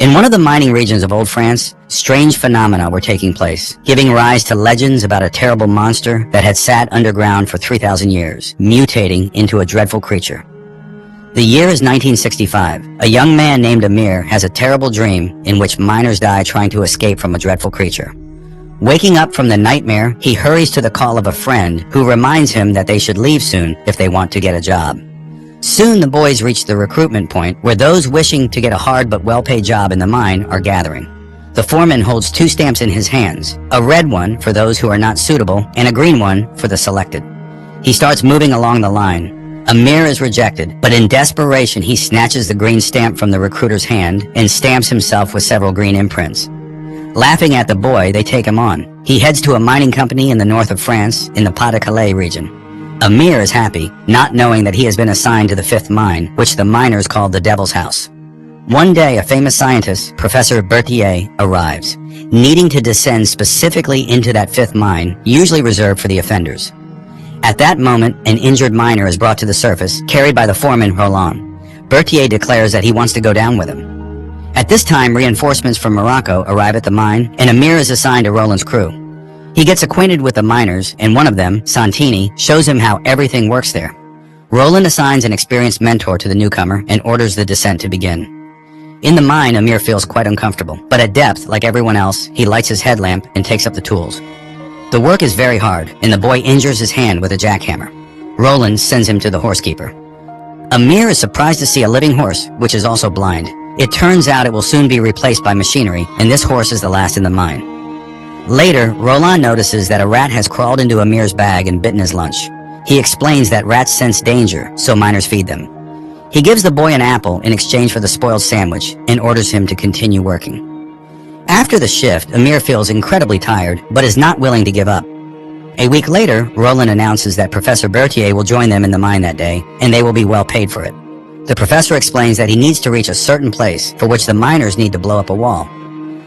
In one of the mining regions of Old France, strange phenomena were taking place, giving rise to legends about a terrible monster that had sat underground for 3,000 years, mutating into a dreadful creature. The year is 1965. A young man named Amir has a terrible dream in which miners die trying to escape from a dreadful creature. Waking up from the nightmare, he hurries to the call of a friend who reminds him that they should leave soon if they want to get a job. Soon the boys reach the recruitment point where those wishing to get a hard but well-paid job in the mine are gathering. The foreman holds 2 stamps in his hands, a red one for those who are not suitable and a green one for the selected. He starts moving along the line. Amir is rejected, but in desperation he snatches the green stamp from the recruiter's hand and stamps himself with several green imprints. Laughing at the boy, they take him on. He heads to a mining company in the north of France in the Pas-de-Calais region. Amir is happy, not knowing that he has been assigned to the 5th mine, which the miners called the Devil's House. One day, a famous scientist, Professor Berthier, arrives, needing to descend specifically into that 5th mine, usually reserved for the offenders. At that moment, an injured miner is brought to the surface, carried by the foreman, Roland. Berthier declares that he wants to go down with him. At this time, reinforcements from Morocco arrive at the mine, and Amir is assigned to Roland's crew. He gets acquainted with the miners, and one of them, Santini, shows him how everything works there. Roland assigns an experienced mentor to the newcomer and orders the descent to begin. In the mine, Amir feels quite uncomfortable, but at depth, like everyone else, he lights his headlamp and takes up the tools. The work is very hard, and the boy injures his hand with a jackhammer. Roland sends him to the horsekeeper. Amir is surprised to see a living horse, which is also blind. It turns out it will soon be replaced by machinery, and this horse is the last in the mine. Later, Roland notices that a rat has crawled into Amir's bag and bitten his lunch. He explains that rats sense danger, so miners feed them. He gives the boy an apple in exchange for the spoiled sandwich and orders him to continue working. After the shift, Amir feels incredibly tired, but is not willing to give up. A week later, Roland announces that Professor Berthier will join them in the mine that day, and they will be well paid for it. The professor explains that he needs to reach a certain place, for which the miners need to blow up a wall.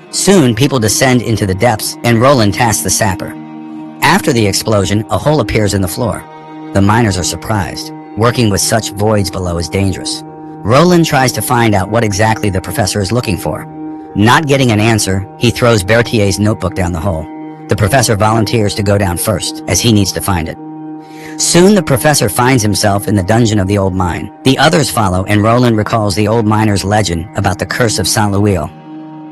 Soon, people descend into the depths, and Roland tasks the sapper. After the explosion, a hole appears in the floor. The miners are surprised. Working with such voids below is dangerous. Roland tries to find out what exactly the professor is looking for. Not getting an answer, he throws Berthier's notebook down the hole. The professor volunteers to go down first, as he needs to find it. Soon the professor finds himself in the dungeon of the old mine. The others follow, and Roland recalls the old miner's legend about the curse of Saint-Louis.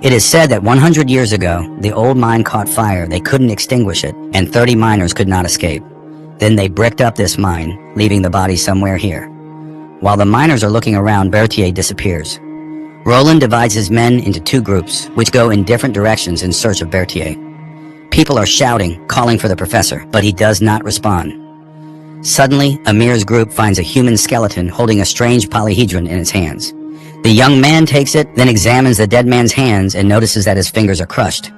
It is said that 100 years ago, the old mine caught fire, they couldn't extinguish it, and 30 miners could not escape. Then they bricked up this mine, leaving the body somewhere here. While the miners are looking around, Berthier disappears. Roland divides his men into 2 groups, which go in different directions in search of Berthier. People are shouting, calling for the professor, but he does not respond. Suddenly, Amir's group finds a human skeleton holding a strange polyhedron in its hands. The young man takes it, then examines the dead man's hands and notices that his fingers are crushed.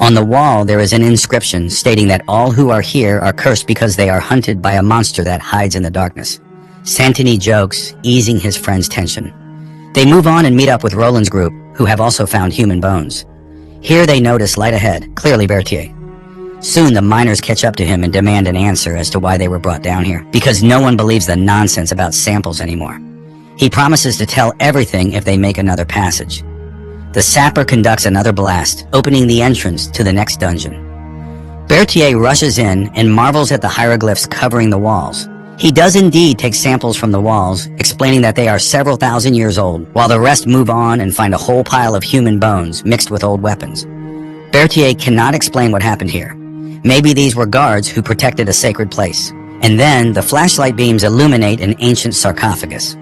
On the wall, there is an inscription stating that all who are here are cursed because they are hunted by a monster that hides in the darkness. Santini jokes, easing his friend's tension. They move on and meet up with Roland's group, who have also found human bones. Here they notice light ahead, clearly Berthier. Soon the miners catch up to him and demand an answer as to why they were brought down here, because no one believes the nonsense about samples anymore. He promises to tell everything if they make another passage. The sapper conducts another blast, opening the entrance to the next dungeon. Berthier rushes in and marvels at the hieroglyphs covering the walls. He does indeed take samples from the walls, explaining that they are several thousand years old, while the rest move on and find a whole pile of human bones mixed with old weapons. Berthier cannot explain what happened here. Maybe these were guards who protected a sacred place. And then, the flashlight beams illuminate an ancient sarcophagus.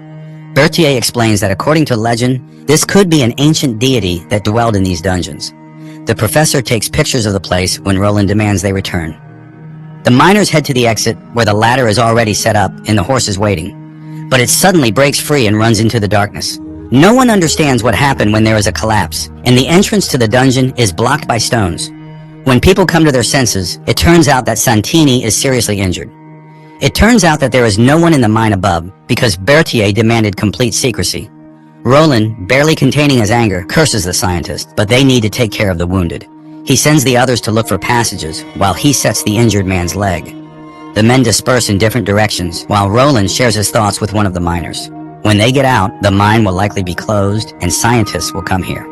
Berthier explains that according to legend, this could be an ancient deity that dwelled in these dungeons. The professor takes pictures of the place when Roland demands they return. The miners head to the exit, where the ladder is already set up and the horse is waiting. But it suddenly breaks free and runs into the darkness. No one understands what happened when there is a collapse, and the entrance to the dungeon is blocked by stones. When people come to their senses, it turns out that Santini is seriously injured. It turns out that there is no one in the mine above, because Berthier demanded complete secrecy. Roland, barely containing his anger, curses the scientist, but they need to take care of the wounded. He sends the others to look for passages, while he sets the injured man's leg. The men disperse in different directions, while Roland shares his thoughts with one of the miners. When they get out, the mine will likely be closed, and scientists will come here.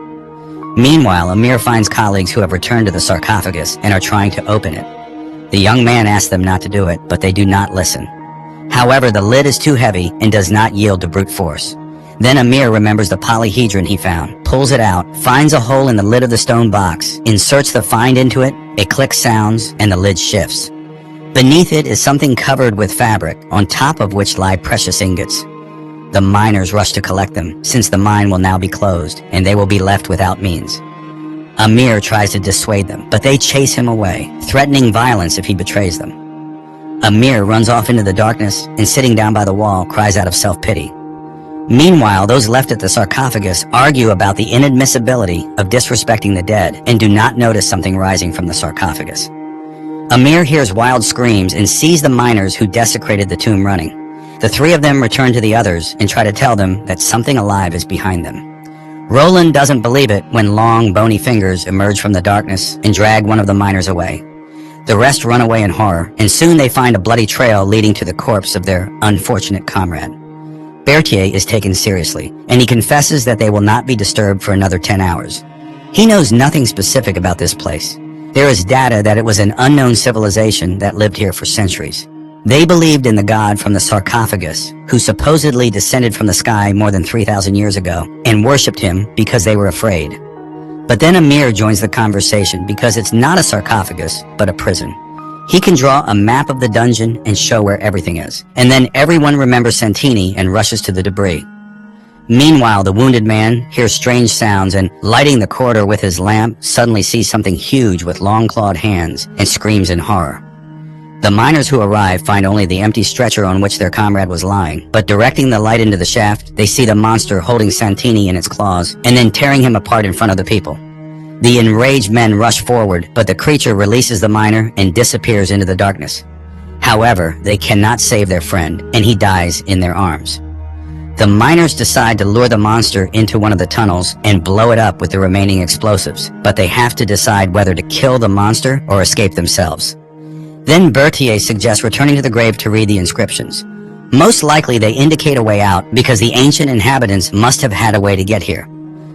Meanwhile, Amir finds colleagues who have returned to the sarcophagus and are trying to open it. The young man asks them not to do it, but they do not listen. However, the lid is too heavy and does not yield to brute force. Then Amir remembers the polyhedron he found, pulls it out, finds a hole in the lid of the stone box, inserts the find into it, a click sounds, and the lid shifts. Beneath it is something covered with fabric, on top of which lie precious ingots. The miners rush to collect them, since the mine will now be closed, and they will be left without means. Amir tries to dissuade them, but they chase him away, threatening violence if he betrays them. Amir runs off into the darkness and, sitting down by the wall, cries out of self-pity. Meanwhile, those left at the sarcophagus argue about the inadmissibility of disrespecting the dead and do not notice something rising from the sarcophagus. Amir hears wild screams and sees the miners who desecrated the tomb running. The three of them return to the others and try to tell them that something alive is behind them. Roland doesn't believe it when long, bony fingers emerge from the darkness and drag one of the miners away. The rest run away in horror, and soon they find a bloody trail leading to the corpse of their unfortunate comrade. Berthier is taken seriously, and he confesses that they will not be disturbed for another 10 hours. He knows nothing specific about this place. There is data that it was an unknown civilization that lived here for centuries. They believed in the god from the sarcophagus, who supposedly descended from the sky more than 3,000 years ago, and worshipped him because they were afraid. But then Amir joins the conversation because it's not a sarcophagus, but a prison. He can draw a map of the dungeon and show where everything is. And then everyone remembers Santini and rushes to the debris. Meanwhile, the wounded man hears strange sounds and, lighting the corridor with his lamp, suddenly sees something huge with long clawed hands and screams in horror. The miners who arrive find only the empty stretcher on which their comrade was lying, but directing the light into the shaft, they see the monster holding Santini in its claws and then tearing him apart in front of the people. The enraged men rush forward, but the creature releases the miner and disappears into the darkness. However, they cannot save their friend, and he dies in their arms. The miners decide to lure the monster into one of the tunnels and blow it up with the remaining explosives, but they have to decide whether to kill the monster or escape themselves. Then Berthier suggests returning to the grave to read the inscriptions. Most likely they indicate a way out because the ancient inhabitants must have had a way to get here.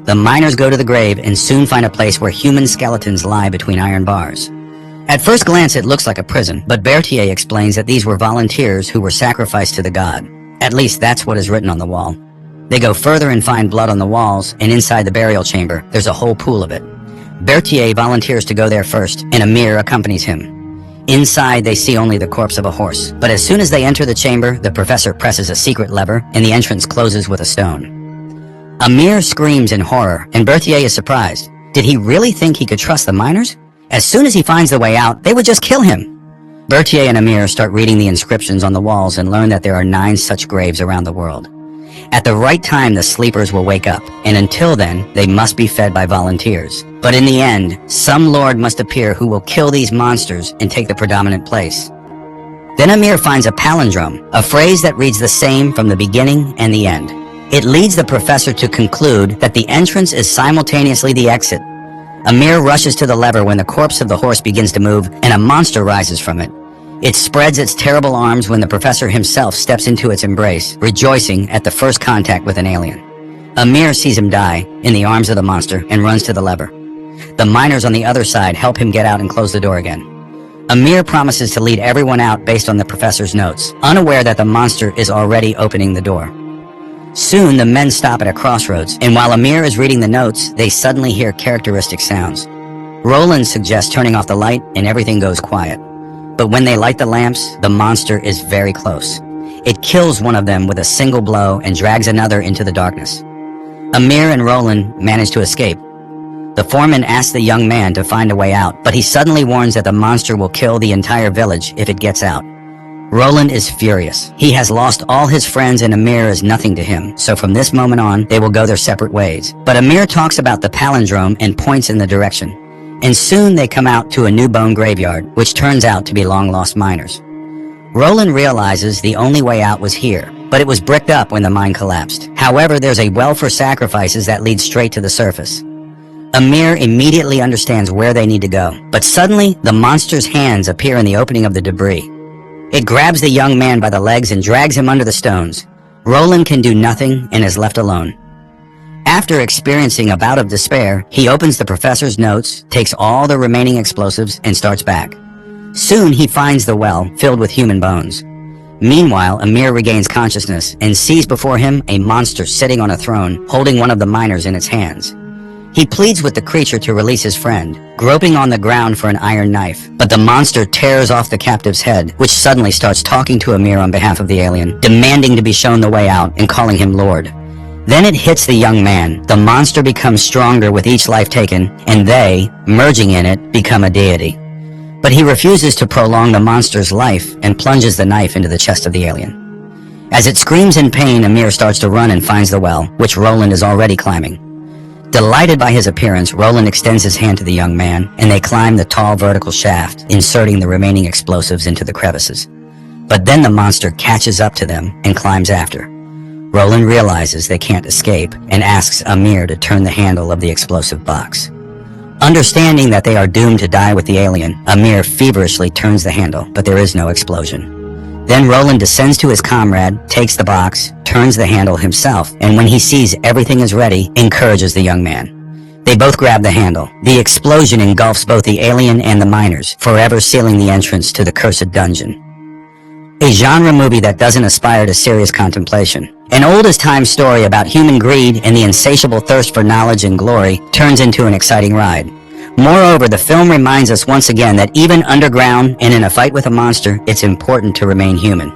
The miners go to the grave and soon find a place where human skeletons lie between iron bars. At first glance it looks like a prison, but Berthier explains that these were volunteers who were sacrificed to the god. At least that's what is written on the wall. They go further and find blood on the walls, and inside the burial chamber there's a whole pool of it. Berthier volunteers to go there first, and Amir accompanies him. Inside, they see only the corpse of a horse, but as soon as they enter the chamber, the professor presses a secret lever, and the entrance closes with a stone. Amir screams in horror, and Berthier is surprised. Did he really think he could trust the miners? As soon as he finds the way out, they would just kill him. Berthier and Amir start reading the inscriptions on the walls and learn that there are 9 such graves around the world. At the right time, the sleepers will wake up, and until then, they must be fed by volunteers. But in the end, some lord must appear who will kill these monsters and take the predominant place. Then Amir finds a palindrome, a phrase that reads the same from the beginning and the end. It leads the professor to conclude that the entrance is simultaneously the exit. Amir rushes to the lever when the corpse of the horse begins to move and a monster rises from it. It spreads its terrible arms when the professor himself steps into its embrace, rejoicing at the first contact with an alien. Amir sees him die in the arms of the monster and runs to the lever. The miners on the other side help him get out and close the door again. Amir promises to lead everyone out based on the professor's notes, unaware that the monster is already opening the door. Soon, the men stop at a crossroads, and while Amir is reading the notes, they suddenly hear characteristic sounds. Roland suggests turning off the light, and everything goes quiet. But when they light the lamps, the monster is very close. It kills one of them with a single blow and drags another into the darkness. Amir and Roland manage to escape. The foreman asks the young man to find a way out, but he suddenly warns that the monster will kill the entire village if it gets out. Roland is furious. He has lost all his friends and Amir is nothing to him, so from this moment on, they will go their separate ways. But Amir talks about the palindrome and points in the direction. And soon they come out to a new bone graveyard, which turns out to be long-lost miners. Roland realizes the only way out was here, but it was bricked up when the mine collapsed. However, there's a well for sacrifices that leads straight to the surface. Amir immediately understands where they need to go, but suddenly, the monster's hands appear in the opening of the debris. It grabs the young man by the legs and drags him under the stones. Roland can do nothing and is left alone. After experiencing a bout of despair, he opens the professor's notes, takes all the remaining explosives, and starts back. Soon he finds the well filled with human bones. Meanwhile, Amir regains consciousness and sees before him a monster sitting on a throne, holding one of the miners in its hands. He pleads with the creature to release his friend, groping on the ground for an iron knife, but the monster tears off the captive's head, which suddenly starts talking to Amir on behalf of the alien, demanding to be shown the way out and calling him Lord. Then it hits the young man. The monster becomes stronger with each life taken, and they, merging in it, become a deity. But he refuses to prolong the monster's life and plunges the knife into the chest of the alien. As it screams in pain, Amir starts to run and finds the well, which Roland is already climbing. Delighted by his appearance, Roland extends his hand to the young man, and they climb the tall vertical shaft, inserting the remaining explosives into the crevices. But then the monster catches up to them and climbs after. Roland realizes they can't escape and asks Amir to turn the handle of the explosive box. Understanding that they are doomed to die with the alien, Amir feverishly turns the handle, but there is no explosion. Then Roland descends to his comrade, takes the box, turns the handle himself, and when he sees everything is ready, encourages the young man. They both grab the handle. The explosion engulfs both the alien and the miners, forever sealing the entrance to the cursed dungeon. A genre movie that doesn't aspire to serious contemplation. An old-as-time story about human greed and the insatiable thirst for knowledge and glory turns into an exciting ride. Moreover, the film reminds us once again that even underground and in a fight with a monster, it's important to remain human.